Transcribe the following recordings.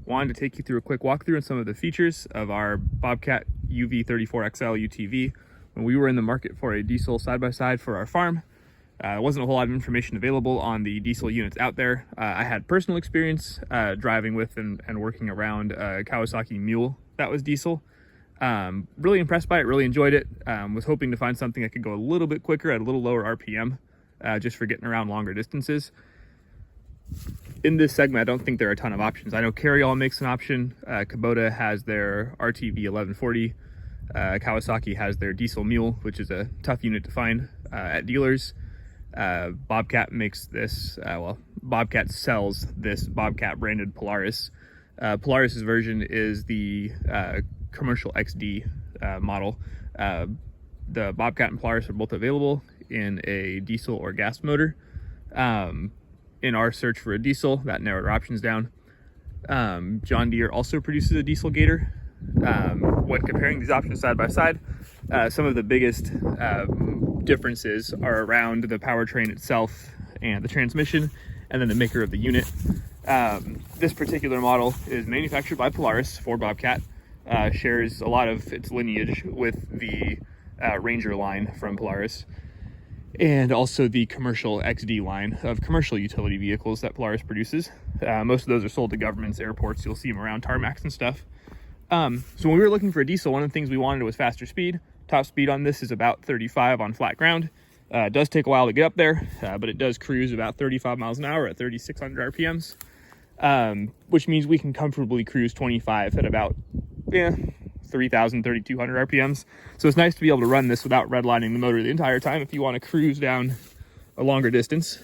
Wanted to take you through a quick walkthrough on some of the features of our Bobcat UV34XL UTV when we were in the market for a diesel side-by-side for our farm. There wasn't a whole lot of information available on the diesel units out there. I had personal experience driving with and working around a Kawasaki Mule that was diesel. Really impressed by it, really enjoyed it. Was hoping to find something that could go a little bit quicker at a little lower RPM, just for getting around longer distances. In this segment, I don't think there are a ton of options. I know Carryall makes an option. Kubota has their RTV1140. Kawasaki has their diesel Mule, which is a tough unit to find at dealers. Bobcat makes this, Bobcat sells this Bobcat branded Polaris. Polaris's version is the commercial XD model. The Bobcat and Polaris are both available in a diesel or gas motor. In our search for a diesel, that narrowed our options down. John Deere also produces a diesel Gator. When comparing these options side by side, some of the biggest differences are around the powertrain itself and the transmission, and then the maker of the unit. This particular model is manufactured by Polaris for Bobcat, shares a lot of its lineage with the Ranger line from Polaris, and also the commercial XD line of commercial utility vehicles that Polaris produces. Most of those are sold to governments, airports. You'll see them around tarmacs and stuff. So when we were looking for a diesel, one of the things we wanted was faster speed. Top speed on this is about 35 on flat ground. It does take a while to get up there, but it does cruise about 35 miles an hour at 3,600 RPMs, which means we can comfortably cruise 25 at about 3,000, 3,200 RPMs. So it's nice to be able to run this without redlining the motor the entire time if you want to cruise down a longer distance.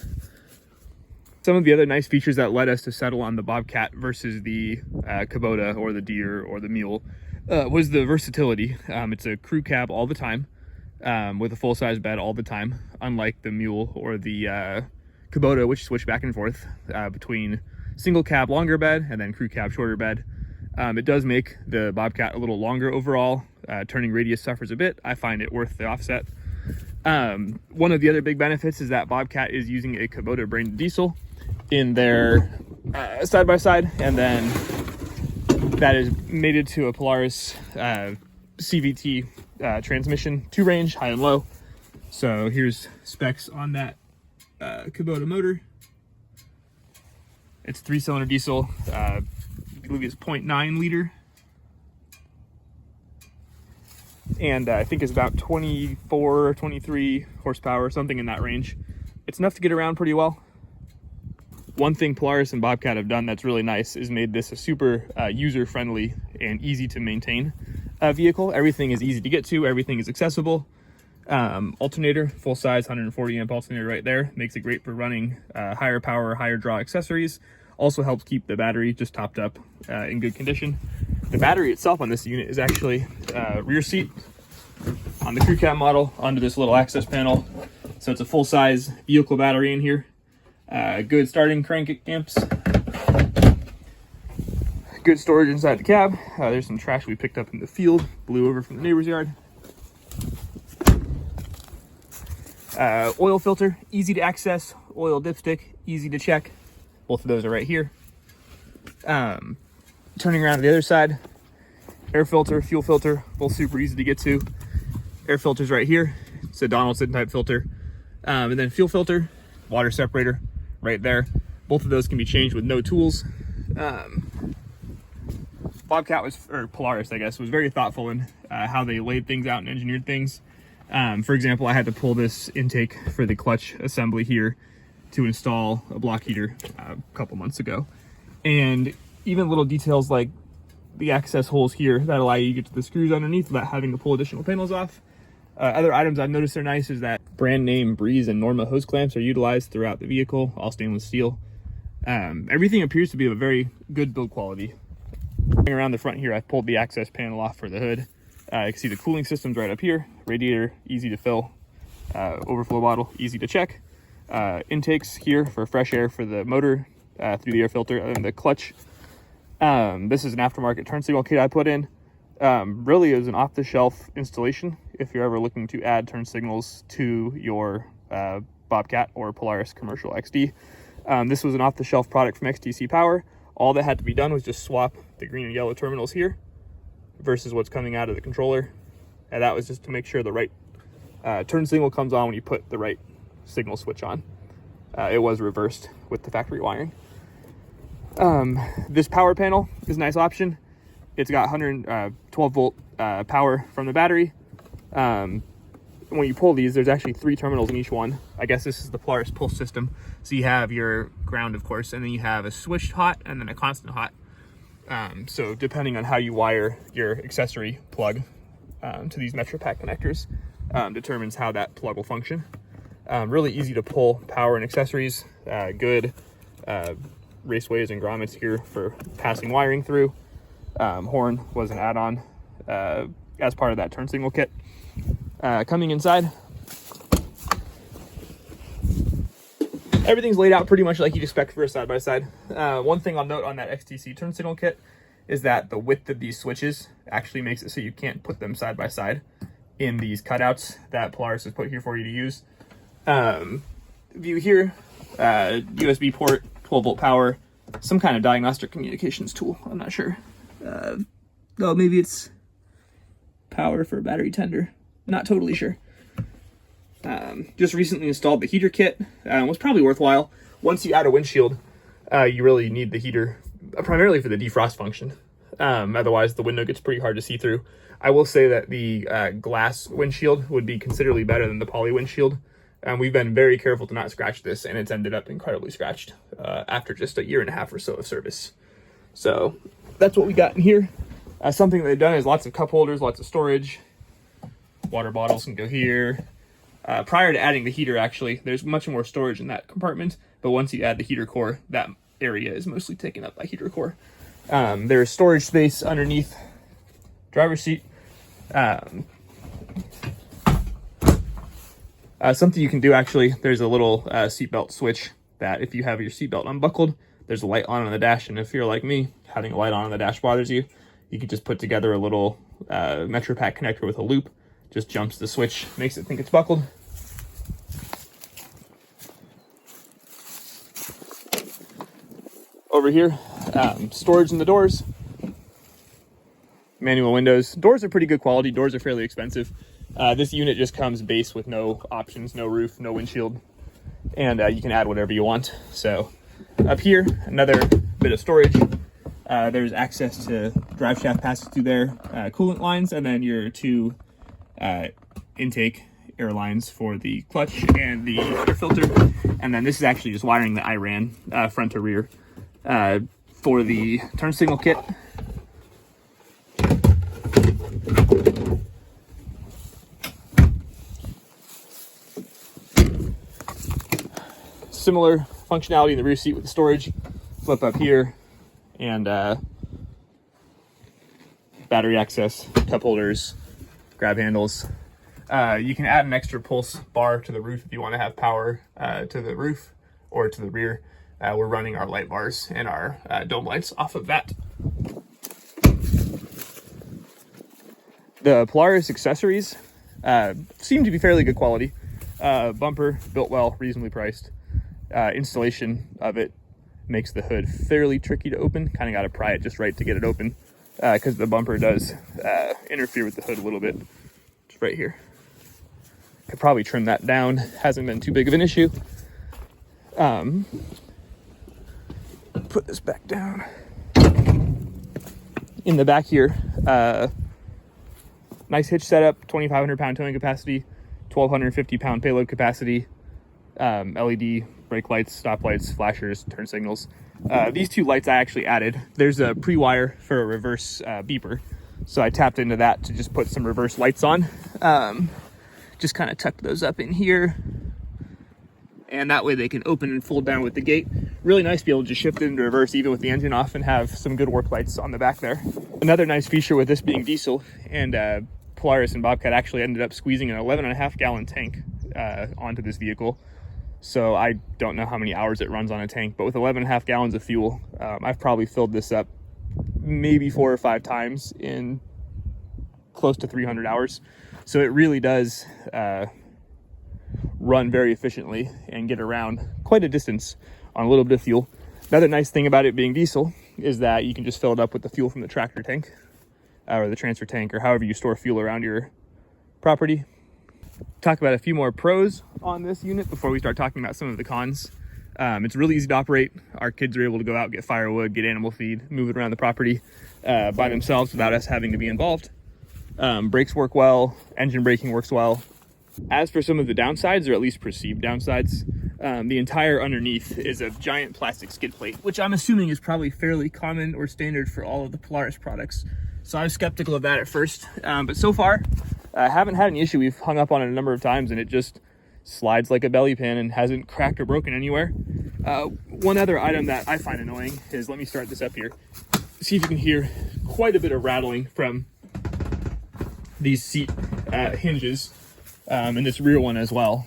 Some of the other nice features that led us to settle on the Bobcat versus the Kubota or the Deere or the Mule was the versatility. It's a crew cab all the time, with a full-size bed all the time, unlike the Mule or the Kubota, which switch back and forth between single cab longer bed and then crew cab shorter bed. It does make the Bobcat a little longer overall. Turning radius suffers a bit. I find it worth the offset. One of the other big benefits is that Bobcat is using a Kubota branded diesel in their side-by-side, and then that is mated to a Polaris CVT transmission, 2-range, high and low. So here's specs on that Kubota motor. It's 3-cylinder diesel. I believe it's 0.9 liter. And I think it's about 24 or 23 horsepower, something in that range. It's enough to get around pretty well. One thing Polaris and Bobcat have done that's really nice is made this a super user-friendly and easy to maintain vehicle. Everything is easy to get to, everything is accessible. Alternator, full-size 140 amp alternator right there, makes it great for running higher power, higher draw accessories. Also helps keep the battery just topped up in good condition. The battery itself on this unit is actually rear seat on the crew cab model under this little access panel. So it's a full-size vehicle battery in here. Good starting crank amps. Good storage inside the cab. There's some trash we picked up in the field, blew over from the neighbor's yard. Oil filter, easy to access. Oil dipstick, easy to check. Both of those are right here. Turning around to the other side, air filter, fuel filter, both super easy to get to. Air filter's right here. It's a Donaldson type filter. And then fuel filter, water separator right there. Both of those can be changed with no tools. Bobcat was, or Polaris, I guess, was very thoughtful in how they laid things out and engineered things. For example, I had to pull this intake for the clutch assembly here to install a block heater a couple months ago. And even little details like the access holes here that allow you to get to the screws underneath without having to pull additional panels off. Other items I've noticed are nice is that brand name Breeze and Norma hose clamps are utilized throughout the vehicle, all stainless steel. Everything appears to be of a very good build quality. Going around the front here, I pulled the access panel off for the hood. You can see the cooling system's right up here. Radiator, easy to fill. Overflow bottle, easy to check. Intakes here for fresh air for the motor through the air filter and the clutch. This is an aftermarket turn signal kit I put in. Really is an off-the-shelf installation if you're ever looking to add turn signals to your Bobcat or Polaris Commercial XD. This was an off-the-shelf product from XTC Power. All that had to be done was just swap the green and yellow terminals here versus what's coming out of the controller. And that was just to make sure the right turn signal comes on when you put the right signal switch on. It was reversed with the factory wiring. This power panel is a nice option. It's got 112 volt power from the battery. When you pull these, there's actually 3 terminals in each one. I guess this is the Polaris pulse system. So you have your ground, of course, and then you have a switched hot and then a constant hot. So depending on how you wire your accessory plug to these MetroPack connectors, determines how that plug will function. Really easy to pull power and accessories. Good raceways and grommets here for passing wiring through. Horn was an add-on as part of that turn signal kit. Coming inside, everything's laid out pretty much like you'd expect for a side-by-side. One thing I'll note on that XTC turn signal kit is that the width of these switches actually makes it so you can't put them side by side in these cutouts that Polaris has put here for you to use. View here, USB port, 12 volt power, some kind of diagnostic communications tool. I'm not sure. Oh, maybe it's power for a battery tender. Not totally sure. Just recently installed the heater kit. Was probably worthwhile. Once you add a windshield, you really need the heater primarily for the defrost function. Otherwise, the window gets pretty hard to see through. I will say that the glass windshield would be considerably better than the poly windshield. We've been very careful to not scratch this, and it's ended up incredibly scratched after just a 1.5 years or so of service. So that's what we got in here. Something they've done is lots of cup holders, lots of storage. Water bottles can go here. Prior to adding the heater, actually, there's much more storage in that compartment, but once you add the heater core, that area is mostly taken up by heater core. There's storage space underneath driver's seat. Something you can do, actually, there's a little seatbelt switch that if you have your seatbelt unbuckled, there's a light on the dash, and if you're like me, having a light on the dash bothers you, you can just put together a little MetroPack connector with a loop. Just jumps the switch, makes it think it's buckled. Over here, storage in the doors. Manual windows. Doors are pretty good quality. Doors are fairly expensive. This unit just comes base with no options, no roof, no windshield, and you can add whatever you want. So up here, another bit of storage. There's access to drive shaft passes through there, coolant lines, and then your 2 intake air lines for the clutch and the air filter. And then this is actually just wiring that I ran front to rear for the turn signal kit. Similar functionality in the rear seat with the storage. Flip up here and battery access, cup holders, grab handles. You can add an extra pulse bar to the roof if you want to have power to the roof or to the rear. We're running our light bars and our dome lights off of that. The Polaris accessories seem to be fairly good quality. Bumper, built well, reasonably priced. Installation of it makes the hood fairly tricky to open. Kind of got to pry it just right to get it open because the bumper does interfere with the hood a little bit. Just right here. Could probably trim that down. Hasn't been too big of an issue. Put this back down. In the back here, nice hitch setup, 2,500 pound towing capacity, 1,250 pound payload capacity, LED brake lights, stop lights, flashers, turn signals. These 2 lights I actually added. There's a pre-wire for a reverse beeper, so I tapped into that to just put some reverse lights on. Just kind of tucked those up in here, and that way they can open and fold down with the gate. Really nice to be able to just shift it into reverse even with the engine off and have some good work lights on the back there. Another nice feature with this being diesel, and Polaris and Bobcat actually ended up squeezing an 11.5 gallon tank onto this vehicle. So I don't know how many hours it runs on a tank, but with 11.5 gallons of fuel, I've probably filled this up maybe 4 or 5 times in close to 300 hours. So it really does run very efficiently and get around quite a distance on a little bit of fuel. Another nice thing about it being diesel is that you can just fill it up with the fuel from the tractor tank or the transfer tank, or however you store fuel around your property. Talk about a few more pros on this unit before we start talking about some of the cons. It's really easy to operate. Our kids are able to go out, get firewood, get animal feed, move it around the property by themselves without us having to be involved. Brakes work well, engine braking works well. As for some of the downsides, or at least perceived downsides, the entire underneath is a giant plastic skid plate, which I'm assuming is probably fairly common or standard for all of the Polaris products. So I was skeptical of that at first, but so far I haven't had any issue. We've hung up on it a number of times and it just slides like a belly pin and hasn't cracked or broken anywhere. One other item that I find annoying is, let me start this up here. See if you can hear quite a bit of rattling from these seat hinges, and this rear one as well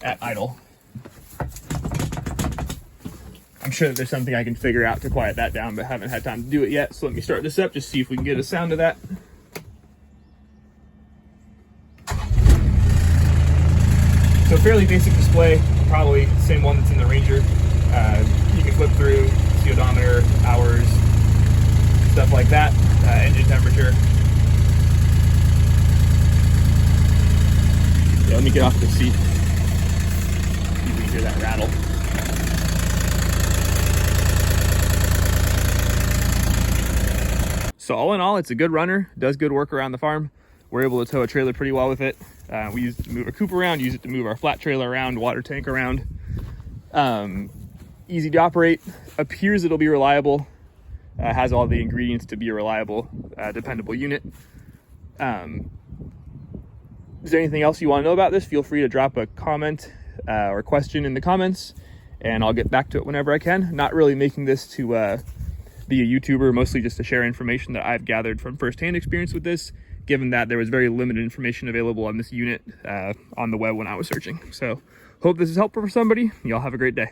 at idle. I'm sure that there's something I can figure out to quiet that down, but haven't had time to do it yet. So let me start this up, just see if we can get a sound of that. So fairly basic display, probably the same one that's in the Ranger. You can flip through, see odometer, hours, stuff like that, engine temperature. Yeah, let me get off the seat. See if we can hear that rattle. So all in all, it's a good runner, does good work around the farm. We're able to tow a trailer pretty well with it. We use it to move a coupe around, use it to move our flat trailer around, water tank around. Easy to operate, appears it'll be reliable, has all the ingredients to be a reliable, dependable unit. Is there anything else you want to know about this? Feel free to drop a comment or question in the comments, and I'll get back to it whenever I can. Not really making this to be a YouTuber, mostly just to share information that I've gathered from firsthand experience with this, given that there was very limited information available on this unit on the web when I was searching. So hope this is helpful for somebody. Y'all have a great day.